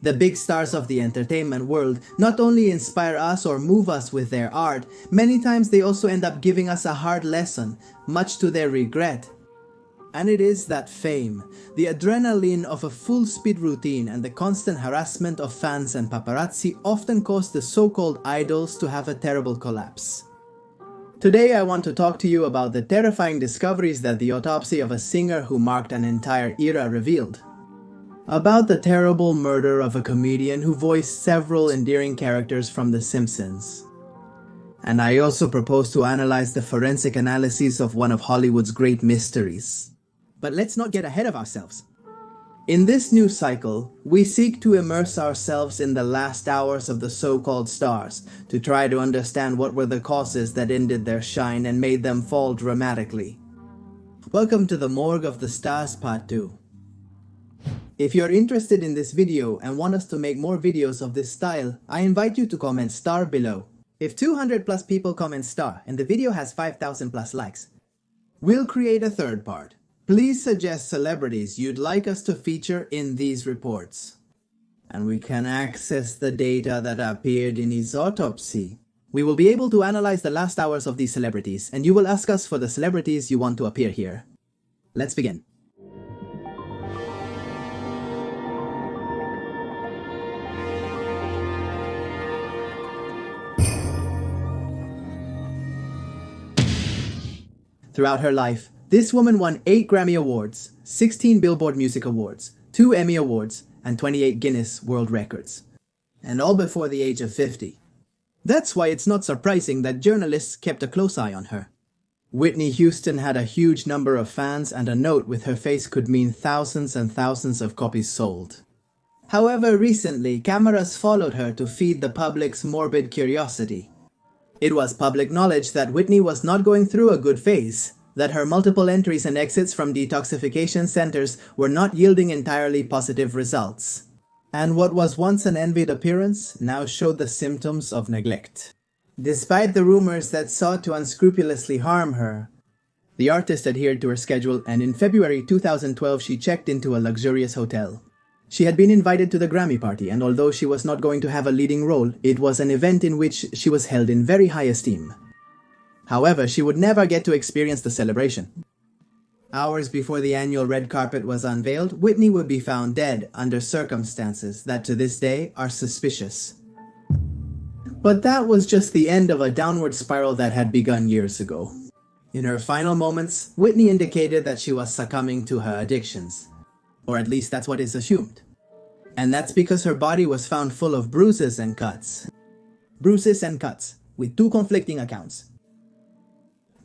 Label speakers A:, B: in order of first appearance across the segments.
A: The big stars of the entertainment world not only inspire us or move us with their art, many times they also end up giving us a hard lesson, much to their regret. And it is that fame, the adrenaline of a full-speed routine and the constant harassment of fans and paparazzi often cause the so-called idols to have a terrible collapse. Today I want to talk to you about the terrifying discoveries that the autopsy of a singer who marked an entire era revealed. About the terrible murder of a comedian who voiced several endearing characters from The Simpsons. And I also propose to analyze the forensic analyses of one of Hollywood's great mysteries. But let's not get ahead of ourselves. In this news cycle, we seek to immerse ourselves in the last hours of the so-called stars to try to understand what were the causes that ended their shine and made them fall dramatically. Welcome to the Morgue of the Stars Part 2. If you're interested in this video and want us to make more videos of this style, I invite you to comment star below. If 200 plus people comment star and the video has 5,000 plus likes, we'll create a third part. Please suggest celebrities you'd like us to feature in these reports. And we can access the data that appeared in his autopsy. We will be able to analyze the last hours of these celebrities, and you will ask us for the celebrities you want to appear here. Let's begin. Throughout her life, this woman won 8 Grammy Awards, 16 Billboard Music Awards, 2 Emmy Awards, and 28 Guinness World Records. And all before the age of 50. That's why it's not surprising that journalists kept a close eye on her. Whitney Houston had a huge number of fans, and a note with her face could mean thousands and thousands of copies sold. However, recently, cameras followed her to feed the public's morbid curiosity. It was public knowledge that Whitney was not going through a good phase, that her multiple entries and exits from detoxification centers were not yielding entirely positive results. And what was once an envied appearance now showed the symptoms of neglect. Despite the rumors that sought to unscrupulously harm her, the artist adhered to her schedule, and in February 2012 she checked into a luxurious hotel. She had been invited to the Grammy party, and although she was not going to have a leading role, it was an event in which she was held in very high esteem. However, she would never get to experience the celebration. Hours before the annual red carpet was unveiled, Whitney would be found dead under circumstances that to this day are suspicious. But that was just the end of a downward spiral that had begun years ago. In her final moments, Whitney indicated that she was succumbing to her addictions. Or at least that's what is assumed. And that's because her body was found full of bruises and cuts. Bruises and cuts, with 2 conflicting accounts.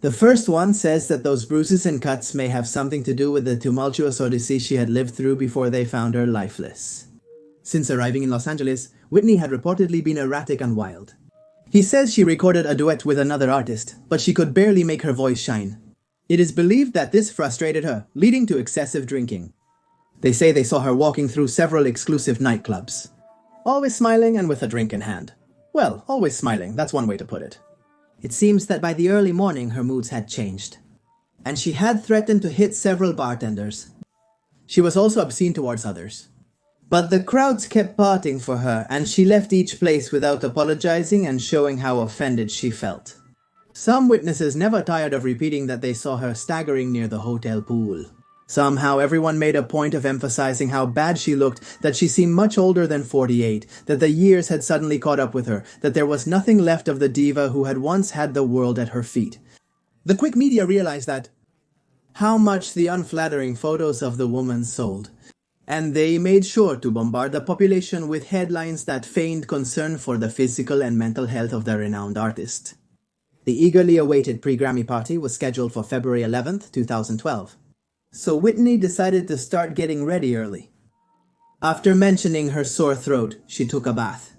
A: The first one says that those bruises and cuts may have something to do with the tumultuous odyssey she had lived through before they found her lifeless. Since arriving in Los Angeles, Whitney had reportedly been erratic and wild. He says she recorded a duet with another artist, but she could barely make her voice shine. It is believed that this frustrated her, leading to excessive drinking. They say they saw her walking through several exclusive nightclubs. Always smiling and with a drink in hand. Well, always smiling, that's one way to put it. It seems that by the early morning her moods had changed, and she had threatened to hit several bartenders. She was also obscene towards others. But the crowds kept parting for her, and she left each place without apologizing and showing how offended she felt. Some witnesses never tired of repeating that they saw her staggering near the hotel pool. Somehow everyone made a point of emphasizing how bad she looked, that she seemed much older than 48, that the years had suddenly caught up with her, that there was nothing left of the diva who had once had the world at her feet. The quick media realized how much the unflattering photos of the woman sold, and they made sure to bombard the population with headlines that feigned concern for the physical and mental health of the renowned artist. The eagerly awaited pre-Grammy party was scheduled for February 11th, 2012. So Whitney decided to start getting ready early. After mentioning her sore throat, she took a bath.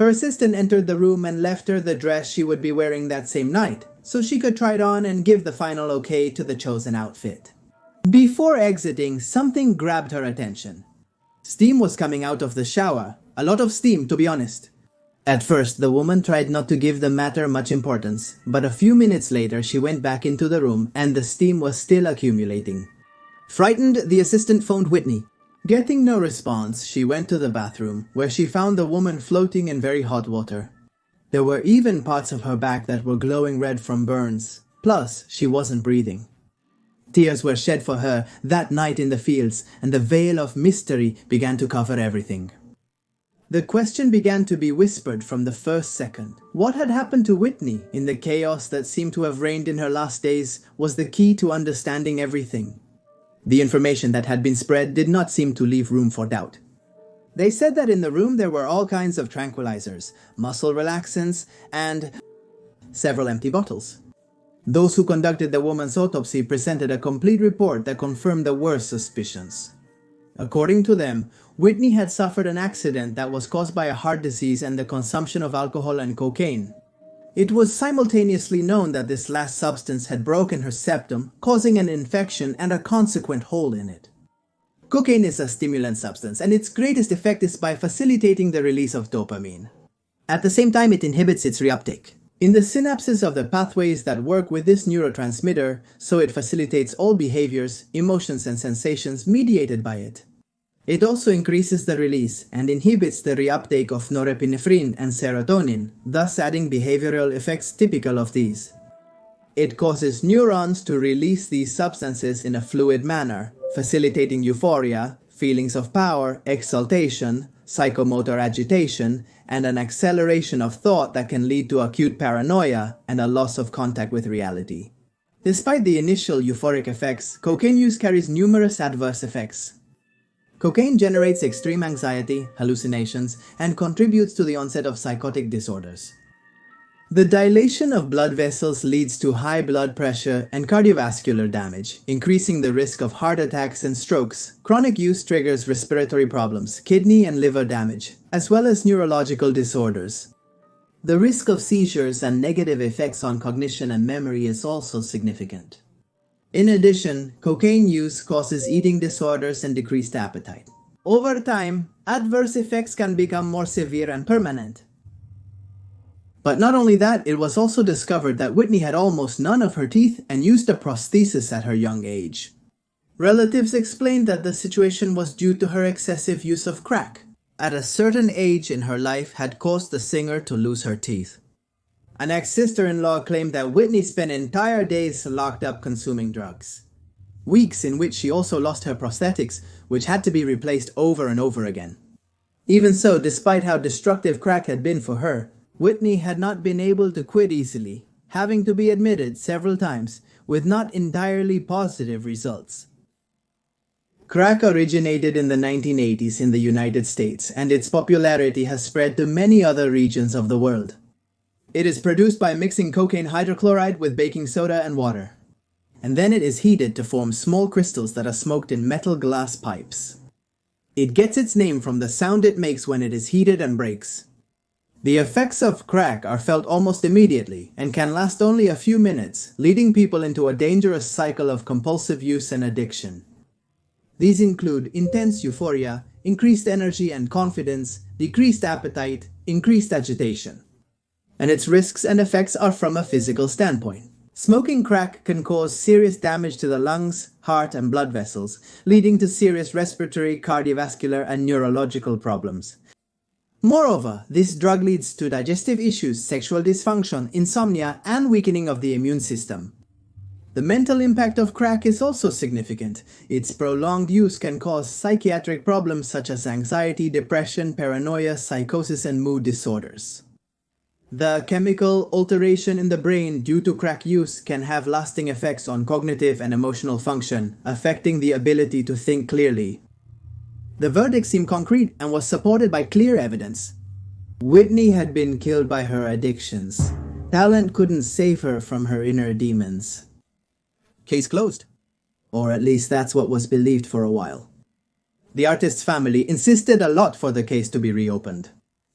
A: Her assistant entered the room and left her the dress she would be wearing that same night, so she could try it on and give the final okay to the chosen outfit. Before exiting, something grabbed her attention. Steam was coming out of the shower. A lot of steam, to be honest. At first, the woman tried not to give the matter much importance, but a few minutes later she went back into the room and the steam was still accumulating. Frightened, the assistant phoned Whitney. Getting no response, she went to the bathroom, where she found the woman floating in very hot water. There were even parts of her back that were glowing red from burns. Plus, she wasn't breathing. Tears were shed for her that night in the fields, and the veil of mystery began to cover everything. The question began to be whispered from the first second. What had happened to Whitney in the chaos that seemed to have reigned in her last days was the key to understanding everything. The information that had been spread did not seem to leave room for doubt. They said that in the room there were all kinds of tranquilizers, muscle relaxants, and several empty bottles. Those who conducted the woman's autopsy presented a complete report that confirmed the worst suspicions. According to them, Whitney had suffered an accident that was caused by a heart disease and the consumption of alcohol and cocaine. It was simultaneously known that this last substance had broken her septum, causing an infection and a consequent hole in it. Cocaine is a stimulant substance, and its greatest effect is by facilitating the release of dopamine. At the same time, it inhibits its reuptake in the synapses of the pathways that work with this neurotransmitter, so it facilitates all behaviors, emotions, and sensations mediated by it. It also increases the release and inhibits the reuptake of norepinephrine and serotonin, thus adding behavioral effects typical of these. It causes neurons to release these substances in a fluid manner, facilitating euphoria, feelings of power, exaltation, psychomotor agitation, and an acceleration of thought that can lead to acute paranoia and a loss of contact with reality. Despite the initial euphoric effects, cocaine use carries numerous adverse effects. Cocaine generates extreme anxiety, hallucinations, and contributes to the onset of psychotic disorders. The dilation of blood vessels leads to high blood pressure and cardiovascular damage, increasing the risk of heart attacks and strokes. Chronic use triggers respiratory problems, kidney and liver damage, as well as neurological disorders. The risk of seizures and negative effects on cognition and memory is also significant. In addition, cocaine use causes eating disorders and decreased appetite. Over time, adverse effects can become more severe and permanent. But not only that, it was also discovered that Whitney had almost none of her teeth and used a prosthesis at her young age. Relatives explained that the situation was due to her excessive use of crack at a certain age in her life had caused the singer to lose her teeth. An ex-sister-in-law claimed that Whitney spent entire days locked up consuming drugs. Weeks in which she also lost her prosthetics, which had to be replaced over and over again. Even so, despite how destructive crack had been for her, Whitney had not been able to quit easily, having to be admitted several times with not entirely positive results. Crack originated in the 1980s in the United States, and its popularity has spread to many other regions of the world. It is produced by mixing cocaine hydrochloride with baking soda and water, and then it is heated to form small crystals that are smoked in metal glass pipes. It gets its name from the sound it makes when it is heated and breaks. The effects of crack are felt almost immediately and can last only a few minutes, leading people into a dangerous cycle of compulsive use and addiction. These include intense euphoria, increased energy and confidence, decreased appetite, increased agitation. And its risks and effects are from a physical standpoint. Smoking crack can cause serious damage to the lungs, heart, and blood vessels, leading to serious respiratory, cardiovascular, and neurological problems. Moreover, this drug leads to digestive issues, sexual dysfunction, insomnia, and weakening of the immune system. The mental impact of crack is also significant. Its prolonged use can cause psychiatric problems such as anxiety, depression, paranoia, psychosis, and mood disorders. The chemical alteration in the brain due to crack use can have lasting effects on cognitive and emotional function, affecting the ability to think clearly. The verdict seemed concrete and was supported by clear evidence. Whitney had been killed by her addictions. Talent couldn't save her from her inner demons. Case closed. Or at least that's what was believed for a while. The artist's family insisted a lot for the case to be reopened.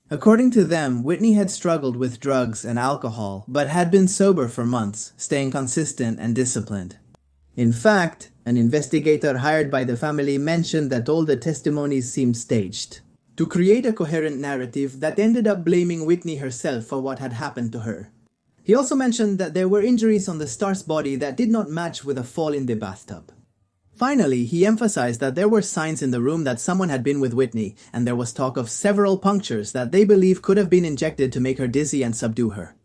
A: According to them, Whitney had struggled with drugs and alcohol, but had been sober for months, staying consistent and disciplined. In fact, an investigator hired by the family mentioned that all the testimonies seemed staged, to create a coherent narrative that ended up blaming Whitney herself for what had happened to her. He also mentioned that there were injuries on the star's body that did not match with a fall in the bathtub. Finally, he emphasized that there were signs in the room that someone had been with Whitney, and there was talk of several punctures that they believe could have been injected to make her dizzy and subdue her.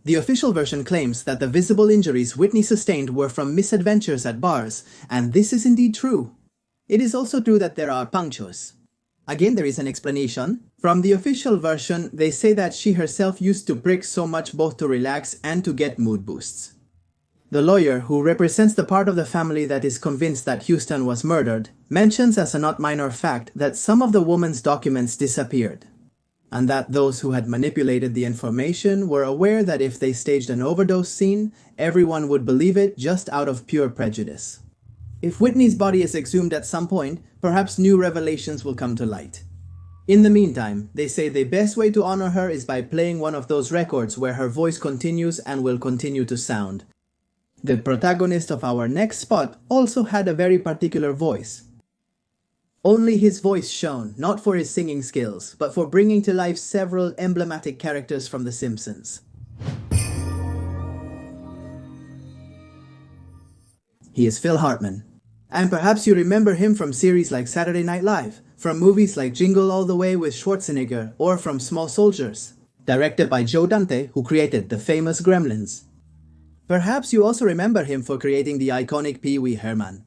A: The official version claims that the visible injuries Whitney sustained were from misadventures at bars, and this is indeed true. It is also true that there are punctures. Again, there is an explanation. From the official version, they say that she herself used to prick so much both to relax and to get mood boosts. The lawyer, who represents the part of the family that is convinced that Houston was murdered, mentions as a not minor fact that some of the woman's documents disappeared, and that those who had manipulated the information were aware that if they staged an overdose scene, everyone would believe it just out of pure prejudice. If Whitney's body is exhumed at some point, perhaps new revelations will come to light. In the meantime, they say the best way to honor her is by playing one of those records where her voice continues and will continue to sound. The protagonist of our next spot also had a very particular voice. Only his voice shone, not for his singing skills, but for bringing to life several emblematic characters from The Simpsons. He is Phil Hartman. And perhaps you remember him from series like Saturday Night Live, from movies like Jingle All the Way with Schwarzenegger, or from Small Soldiers, directed by Joe Dante, who created the famous Gremlins. Perhaps you also remember him for creating the iconic Pee Wee Herman.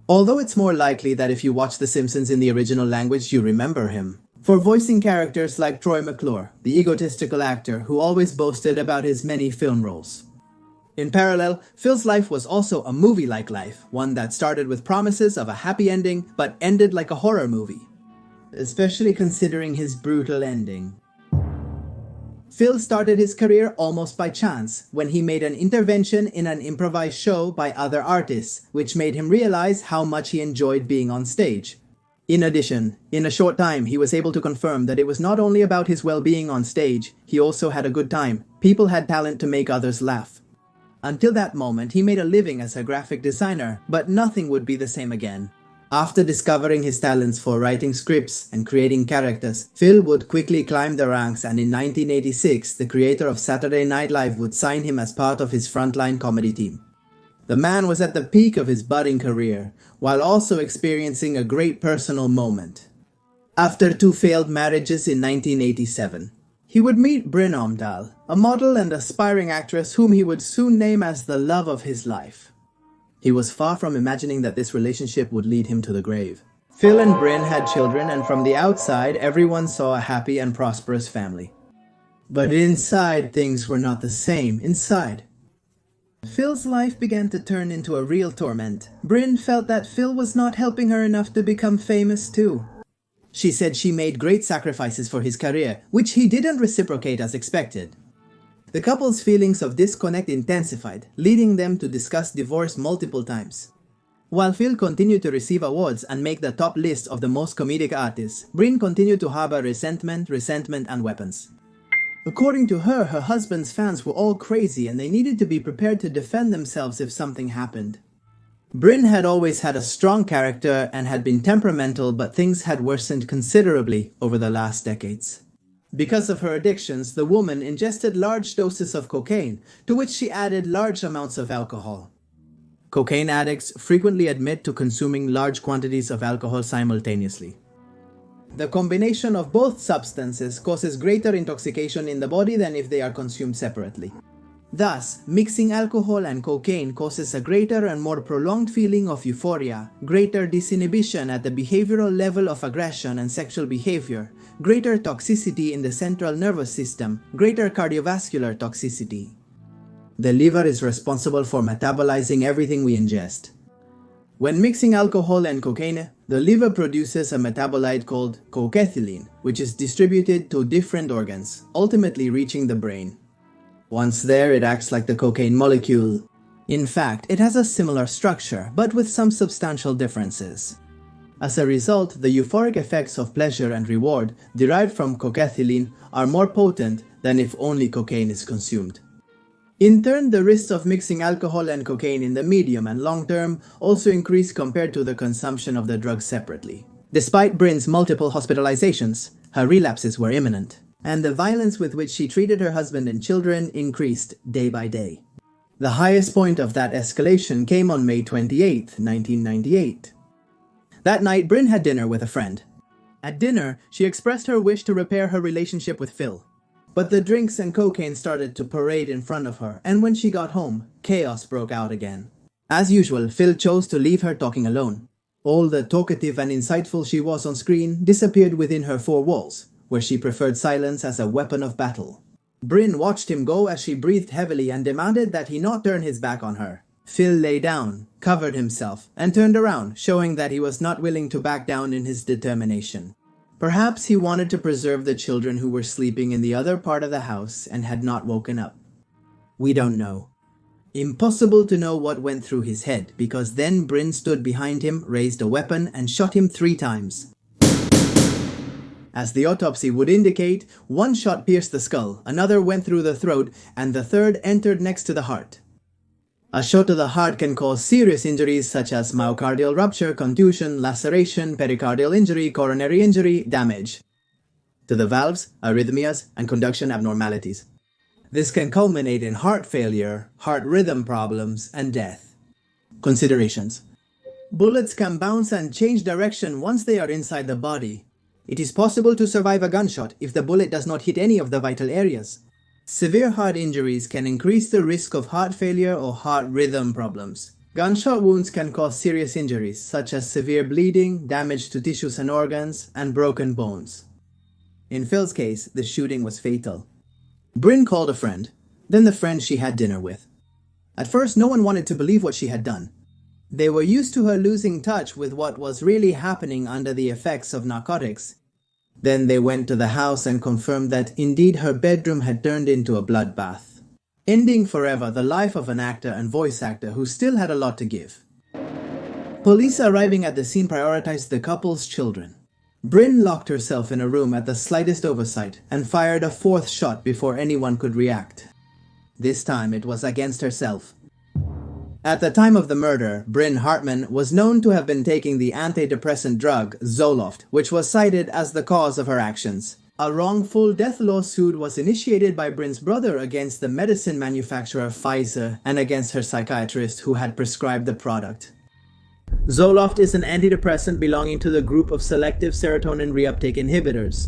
A: Although it's more likely that if you watch The Simpsons in the original language, you remember him for voicing characters like Troy McClure, the egotistical actor who always boasted about his many film roles. In parallel, Phil's life was also a movie-like life, one that started with promises of a happy ending but ended like a horror movie, especially considering his brutal ending. Phil started his career almost by chance when he made an intervention in an improvised show by other artists, which made him realize how much he enjoyed being on stage. In addition, in a short time, he was able to confirm that it was not only about his well-being on stage, he also had a good time. People had talent to make others laugh. Until that moment, he made a living as a graphic designer, but nothing would be the same again. After discovering his talents for writing scripts and creating characters, Phil would quickly climb the ranks, and in 1986, the creator of Saturday Night Live would sign him as part of his frontline comedy team. The man was at the peak of his budding career, while also experiencing a great personal moment. After 2 failed marriages in 1987, he would meet Brittany, a model and aspiring actress whom he would soon name as the love of his life. He was far from imagining that this relationship would lead him to the grave. Phil and Bryn had children, and from the outside, everyone saw a happy and prosperous family. But inside, things were not the same. Inside, Phil's life began to turn into a real torment. Bryn felt that Phil was not helping her enough to become famous too. She said she made great sacrifices for his career, which he didn't reciprocate as expected. The couple's feelings of disconnect intensified, leading them to discuss divorce multiple times. While Phil continued to receive awards and make the top list of the most comedic artists, Bryn continued to harbor resentment, and weapons. According to her, her husband's fans were all crazy and they needed to be prepared to defend themselves if something happened. Bryn had always had a strong character and had been temperamental, but things had worsened considerably over the last decades. Because of her addictions, the woman ingested large doses of cocaine, to which she added large amounts of alcohol. Cocaine addicts frequently admit to consuming large quantities of alcohol simultaneously. The combination of both substances causes greater intoxication in the body than if they are consumed separately. Thus, mixing alcohol and cocaine causes a greater and more prolonged feeling of euphoria, greater disinhibition at the behavioral level of aggression and sexual behavior, greater toxicity in the central nervous system, greater cardiovascular toxicity. The liver is responsible for metabolizing everything we ingest. When mixing alcohol and cocaine, the liver produces a metabolite called cocaethylene, which is distributed to different organs, ultimately reaching the brain. Once there, it acts like the cocaine molecule. In fact, it has a similar structure, but with some substantial differences. As a result, the euphoric effects of pleasure and reward derived from cocaethylene are more potent than if only cocaine is consumed. In turn, the risks of mixing alcohol and cocaine in the medium and long term also increase compared to the consumption of the drug separately. Despite Bryn's multiple hospitalizations, her relapses were imminent, and the violence with which she treated her husband and children increased day by day. The highest point of that escalation came on May 28, 1998. That night, Bryn had dinner with a friend. At dinner, she expressed her wish to repair her relationship with Phil. But the drinks and cocaine started to parade in front of her, and when she got home, chaos broke out again. As usual, Phil chose to leave her talking alone. All the talkative and insightful she was on screen disappeared within her four walls, where she preferred silence as a weapon of battle. Bryn watched him go as she breathed heavily and demanded that he not turn his back on her. Phil lay down, covered himself, and turned around, showing that he was not willing to back down in his determination. Perhaps he wanted to preserve the children who were sleeping in the other part of the house and had not woken up. We don't know. Impossible to know what went through his head, because then Bryn stood behind him, raised a weapon, and shot him 3 times. As the autopsy would indicate, one shot pierced the skull, another went through the throat, and the third entered next to the heart. A shot to the heart can cause serious injuries such as myocardial rupture, contusion, laceration, pericardial injury, coronary injury, damage to the valves, arrhythmias, and conduction abnormalities. This can culminate in heart failure, heart rhythm problems, and death. Considerations. Bullets can bounce and change direction once they are inside the body. It is possible to survive a gunshot if the bullet does not hit any of the vital areas. Severe heart injuries can increase the risk of heart failure or heart rhythm problems. Gunshot wounds can cause serious injuries, such as severe bleeding, damage to tissues and organs, and broken bones. In Phil's case, the shooting was fatal. Bryn called a friend, then the friend she had dinner with. At first, no one wanted to believe what she had done. They were used to her losing touch with what was really happening under the effects of narcotics. Then they went to the house and confirmed that indeed her bedroom had turned into a bloodbath, ending forever the life of an actor and voice actor who still had a lot to give. Police arriving at the scene prioritized the couple's children. Bryn locked herself in a room at the slightest oversight and fired a 4th shot before anyone could react. This time it was against herself. At the time of the murder, Bryn Hartman was known to have been taking the antidepressant drug Zoloft, which was cited as the cause of her actions. A wrongful death lawsuit was initiated by Bryn's brother against the medicine manufacturer Pfizer and against her psychiatrist who had prescribed the product. Zoloft is an antidepressant belonging to the group of selective serotonin reuptake inhibitors.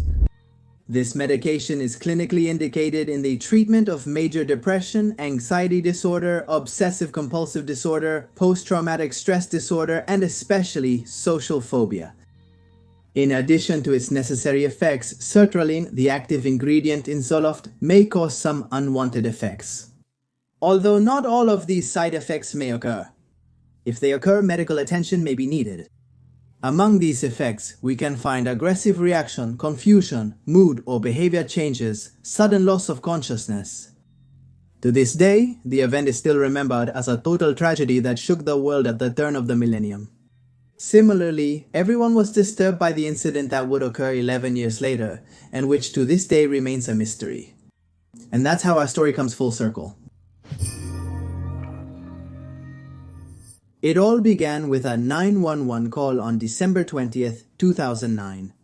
A: This medication is clinically indicated in the treatment of major depression, anxiety disorder, obsessive-compulsive disorder, post-traumatic stress disorder, and especially social phobia. In addition to its necessary effects, sertraline, the active ingredient in Zoloft, may cause some unwanted effects. Although not all of these side effects may occur. If they occur, medical attention may be needed. Among these effects, we can find aggressive reaction, confusion, mood or behavior changes, sudden loss of consciousness. To this day, the event is still remembered as a total tragedy that shook the world at the turn of the millennium. Similarly, everyone was disturbed by the incident that would occur 11 years later, and which to this day remains a mystery. And that's how our story comes full circle. It all began with a 911 call on December 20th, 2009.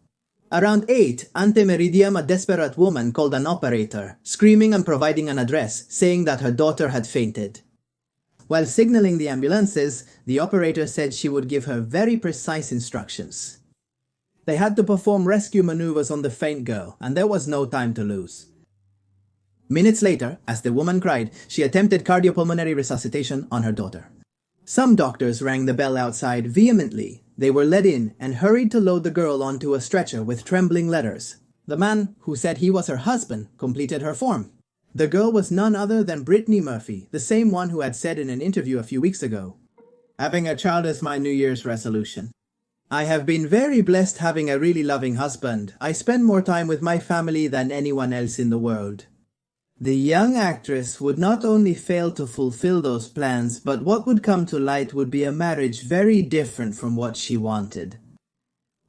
A: Around 8 ante meridiem, a desperate woman called an operator, screaming and providing an address, saying that her daughter had fainted. While signaling the ambulances, the operator said she would give her very precise instructions. They had to perform rescue maneuvers on the faint girl, and there was no time to lose. Minutes later, as the woman cried, she attempted cardiopulmonary resuscitation on her daughter. Some doctors rang the bell outside vehemently. They were let in and hurried to load the girl onto a stretcher with trembling letters. The man, who said he was her husband, completed her form. The girl was none other than Brittany Murphy, the same one who had said in an interview a few weeks ago, "Having a child is my New Year's resolution. I have been very blessed having a really loving husband. I spend more time with my family than anyone else in the world." The young actress would not only fail to fulfill those plans, but what would come to light would be a marriage very different from what she wanted.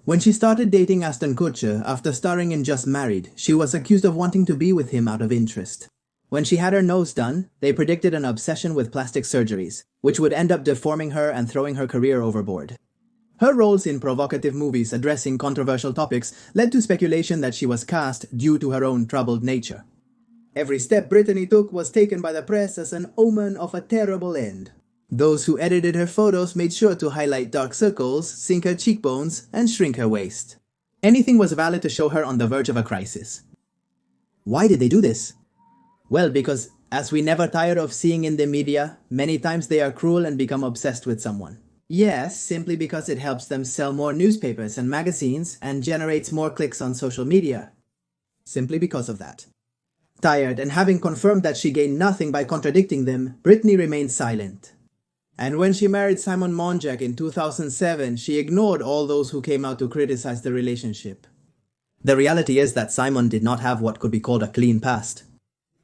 A: When she started dating Ashton Kutcher after starring in Just Married, she was accused of wanting to be with him out of interest. When she had her nose done, they predicted an obsession with plastic surgeries, which would end up deforming her and throwing her career overboard. Her roles in provocative movies addressing controversial topics led to speculation that she was cast due to her own troubled nature. Every step Brittany took was taken by the press as an omen of a terrible end. Those who edited her photos made sure to highlight dark circles, sink her cheekbones, and shrink her waist. Anything was valid to show her on the verge of a crisis. Why did they do this? Well, because as we never tire of seeing in the media, many times they are cruel and become obsessed with someone. Yes, simply because it helps them sell more newspapers and magazines and generates more clicks on social media. Simply because of that. Tired and having confirmed that she gained nothing by contradicting them, Brittany remained silent. And when she married Simon Monjack in 2007, she ignored all those who came out to criticize the relationship. The reality is that Simon did not have what could be called a clean past.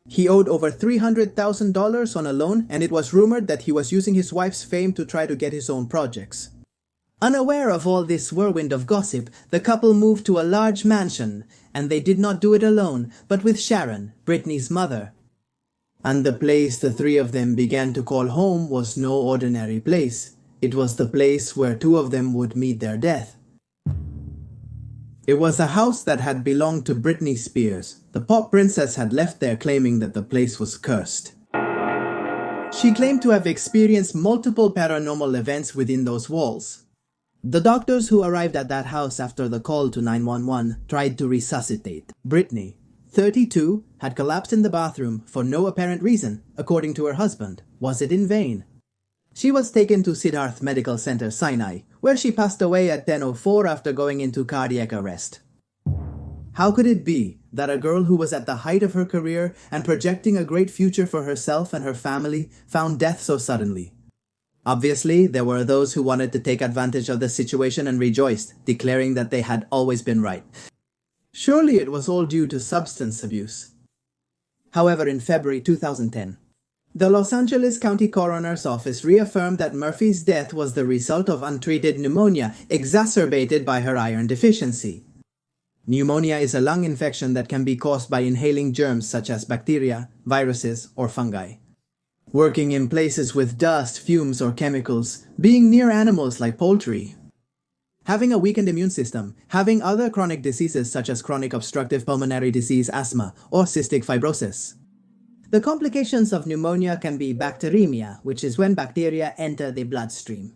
A: He owed over $300,000 on a loan, and it was rumored that he was using his wife's fame to try to get his own projects. Unaware of all this whirlwind of gossip, the couple moved to a large mansion, and they did not do it alone, but with Sharon, Brittany's mother. And the place the three of them began to call home was no ordinary place. It was the place where two of them would meet their death. It was a house that had belonged to Britney Spears. The pop princess had left there claiming that the place was cursed. She claimed to have experienced multiple paranormal events within those walls. The doctors who arrived at that house after the call to 911 tried to resuscitate Brittany. 32, had collapsed in the bathroom for no apparent reason, according to her husband. Was it in vain? She was taken to Siddharth Medical Center, Sinai, where she passed away at 10:04 after going into cardiac arrest. How could it be that a girl who was at the height of her career and projecting a great future for herself and her family found death so suddenly? Obviously, there were those who wanted to take advantage of the situation and rejoiced, declaring that they had always been right. Surely it was all due to substance abuse. However, in February 2010, the Los Angeles County Coroner's Office reaffirmed that Murphy's death was the result of untreated pneumonia exacerbated by her iron deficiency. Pneumonia is a lung infection that can be caused by inhaling germs such as bacteria, viruses, or fungi. Working in places with dust, fumes, or chemicals, being near animals like poultry, having a weakened immune system, having other chronic diseases such as chronic obstructive pulmonary disease, asthma, or cystic fibrosis. The complications of pneumonia can be bacteremia, which is when bacteria enter the bloodstream.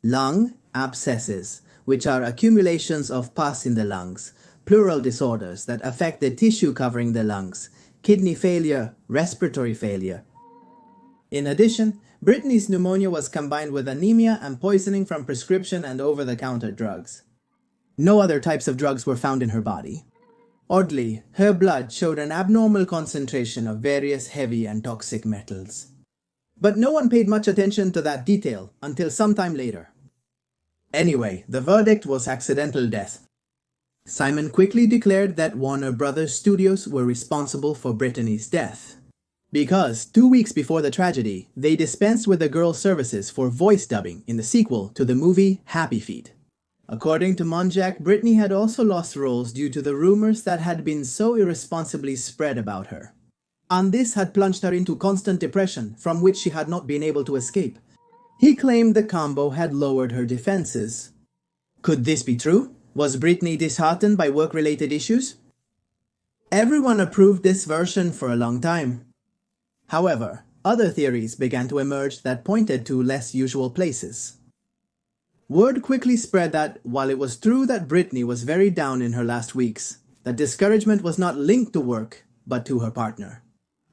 A: Lung abscesses, which are accumulations of pus in the lungs, pleural disorders that affect the tissue covering the lungs, kidney failure, respiratory failure. In addition, Brittany's pneumonia was combined with anemia and poisoning from prescription and over-the-counter drugs. No other types of drugs were found in her body. Oddly, her blood showed an abnormal concentration of various heavy and toxic metals. But no one paid much attention to that detail until sometime later. Anyway, the verdict was accidental death. Simon quickly declared that Warner Brothers Studios were responsible for Brittany's death. Because 2 weeks before the tragedy, they dispensed with the girl's services for voice dubbing in the sequel to the movie Happy Feet. According to Monjack, Brittany had also lost roles due to the rumors that had been so irresponsibly spread about her. And this had plunged her into constant depression, from which she had not been able to escape. He claimed the combo had lowered her defenses. Could this be true? Was Brittany disheartened by work-related issues? Everyone approved this version for a long time. However, other theories began to emerge that pointed to less usual places. Word quickly spread that, while it was true that Brittany was very down in her last weeks, that discouragement was not linked to work, but to her partner.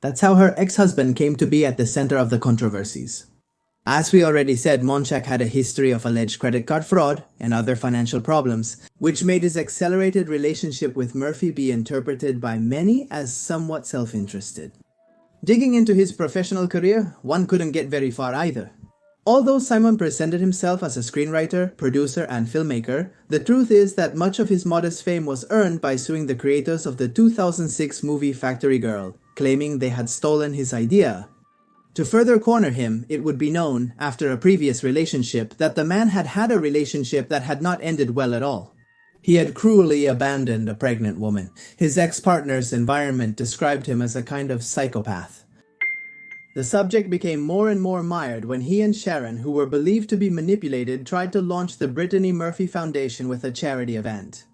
A: That's how her ex-husband came to be at the center of the controversies. As we already said, Monjack had a history of alleged credit card fraud and other financial problems, which made his accelerated relationship with Murphy be interpreted by many as somewhat self-interested. Digging into his professional career, one couldn't get very far either. Although Simon presented himself as a screenwriter, producer, and filmmaker, the truth is that much of his modest fame was earned by suing the creators of the 2006 movie Factory Girl, claiming they had stolen his idea. To further corner him, it would be known, after a previous relationship, that the man had had a relationship that had not ended well at all. He had cruelly abandoned a pregnant woman. His ex-partner's environment described him as a kind of psychopath. The subject became more and more mired when he and Sharon, who were believed to be manipulated, tried to launch the Brittany Murphy Foundation with a charity event.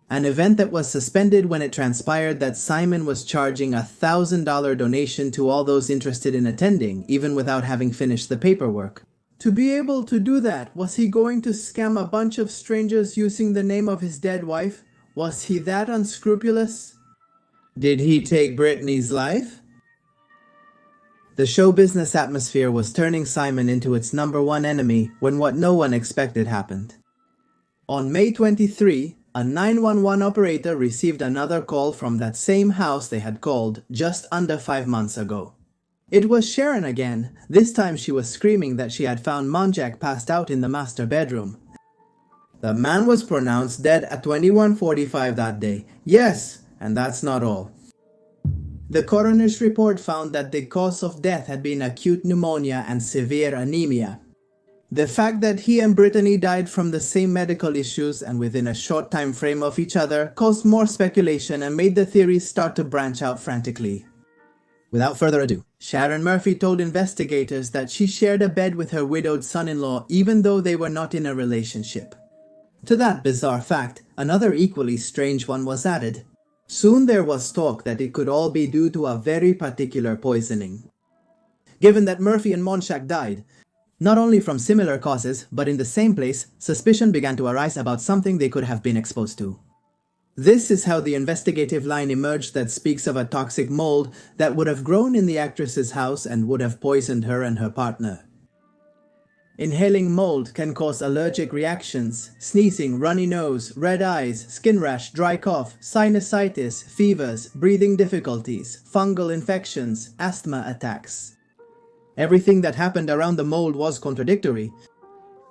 A: An event that was suspended when it transpired that Simon was charging a $1,000 donation to all those interested in attending, even without having finished the paperwork. To be able to do that, was he going to scam a bunch of strangers using the name of his dead wife? Was he that unscrupulous? Did he take Brittany's life? The show business atmosphere was turning Simon into its #1 enemy when what no one expected happened. On May 23, a 911 operator received another call from that same house they had called just under 5 months ago. It was Sharon again. This time she was screaming that she had found Monjack passed out in the master bedroom. The man was pronounced dead at 21:45 that day. Yes, and that's not all. The coroner's report found that the cause of death had been acute pneumonia and severe anemia. The fact that he and Brittany died from the same medical issues and within a short time frame of each other caused more speculation and made the theories start to branch out frantically. Without further ado, Sharon Murphy told investigators that she shared a bed with her widowed son-in-law even though they were not in a relationship. To that bizarre fact, another equally strange one was added. Soon there was talk that it could all be due to a very particular poisoning. Given that Murphy and Monjack died, not only from similar causes, but in the same place, suspicion began to arise about something they could have been exposed to. This is how the investigative line emerged that speaks of a toxic mold that would have grown in the actress's house and would have poisoned her and her partner. Inhaling mold can cause allergic reactions, sneezing, runny nose, red eyes, skin rash, dry cough, sinusitis, fevers, breathing difficulties, fungal infections, asthma attacks. Everything that happened around the mold was contradictory.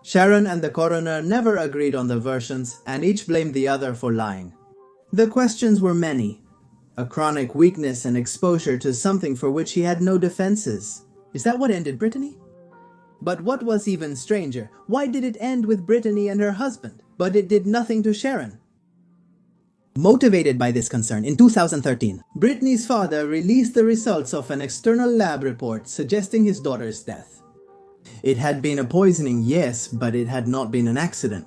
A: Sharon and the coroner never agreed on the versions, and each blamed the other for lying. The questions were many. A chronic weakness and exposure to something for which he had no defenses. Is that what ended Brittany? But what was even stranger, why did it end with Brittany and her husband, but it did nothing to Sharon? Motivated by this concern, in 2013, Brittany's father released the results of an external lab report suggesting his daughter's death. It had been a poisoning, yes, but it had not been an accident.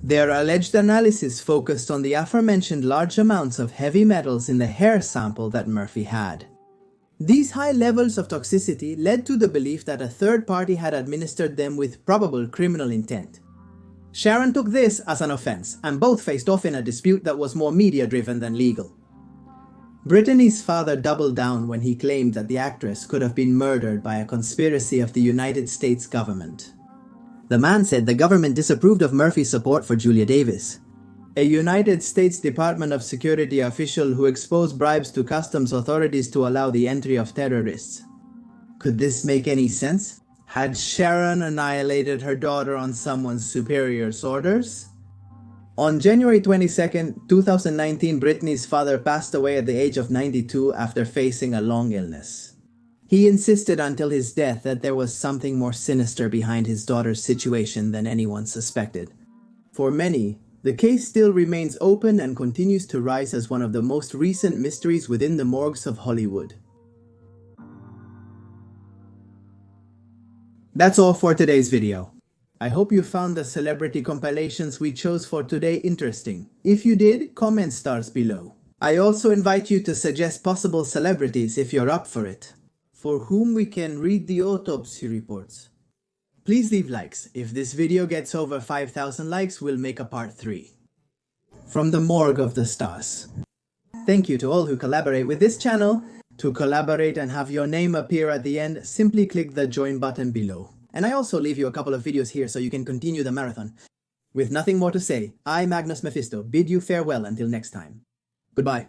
A: Their alleged analysis focused on the aforementioned large amounts of heavy metals in the hair sample that Murphy had. These high levels of toxicity led to the belief that a third party had administered them with probable criminal intent. Sharon took this as an offense, and both faced off in a dispute that was more media-driven than legal. Brittany's father doubled down when he claimed that the actress could have been murdered by a conspiracy of the United States government. The man said the government disapproved of Murphy's support for Julia Davis, a United States Department of Security official who exposed bribes to customs authorities to allow the entry of terrorists. Could this make any sense? Had Sharon annihilated her daughter on someone's superior's orders? On January 22, 2019, Brittany's father passed away at the age of 92 after facing a long illness. He insisted until his death that there was something more sinister behind his daughter's situation than anyone suspected. For many, the case still remains open and continues to rise as one of the most recent mysteries within the morgues of Hollywood. That's all for today's video. I hope you found the celebrity compilations we chose for today interesting. If you did, comment stars below. I also invite you to suggest possible celebrities if you're up for it, for whom we can read the autopsy reports. Please leave likes. If this video gets over 5,000 likes, we'll make a part 3. From the morgue of the stars. Thank you to all who collaborate with this channel. To collaborate and have your name appear at the end, simply click the join button below. And I also leave you a couple of videos here so you can continue the marathon. With nothing more to say, I, Magnus Mephisto, bid you farewell until next time. Goodbye.